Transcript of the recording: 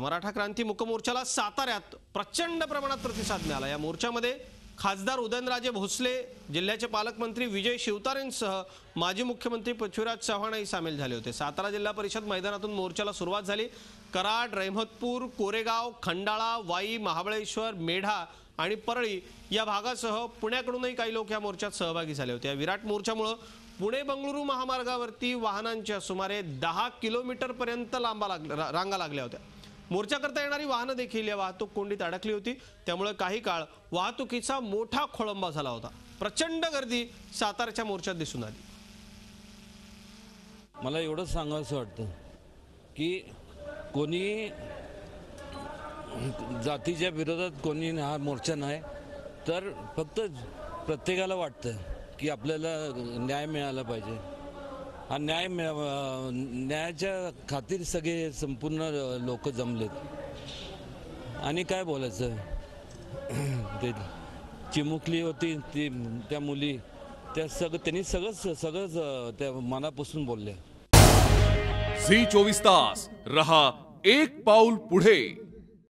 मराठा क्रांती मुक मोर्चाला साताऱ्यात प्रचंड प्रमाणात प्रतिसाद मिळाला। या मोर्चामध्ये खासदार उदयनराजे भोसले, जिल्ह्याचे पालकमंत्री विजय शिवतारेंसह माजी मुख्यमंत्री पृथ्वीराज चव्हाणही सामील झाले होते। सातारा जिल्हा परिषद मैदानातून मोर्चाला सुरुवात झाली। कराड, रहमतपूर, कोरेगाव, खंडाळा, वाई, महाबळेश्वर, मेढा आणि परळी या भागासह पुण्याकडूनही काही लोक या मोर्चात सहभागी झाले होते। या विराट मोर्चामुळे पुणे बंगळुरू महामार्गावरती वाहनांच्या सुमारे 10 किलोमीटर पर्यंत रांगा लागल्या होत्या। मोर्चा करता येणारी वाहनं देखील या वाहतूक कोंडीत अडकली होती, त्यामुळे काही काळ वाहतुकीचा मोठा खोळंबा झाला होता। प्रचंड गर्दी सातारच्या मोर्चात दिसून आली। मला एवढं सांगायचं वाटतं की कोणी जातीच्या विरोधात कोणी हा मोर्चा नाही, तर फक्त प्रत्येकाला वाटतं की आपल्याला न्याय मिळाला पाहिजे। हा न्यायाच्या खातीर सगळे संपूर्ण लोक जमलेत। आणि काय बोलायचं, ते चिमुकली होती ती त्या मुली, त्या त्यांनी सगळंच त्या मनापासून बोलल्या। झी 24 तास रहा एक पाऊल पुढे।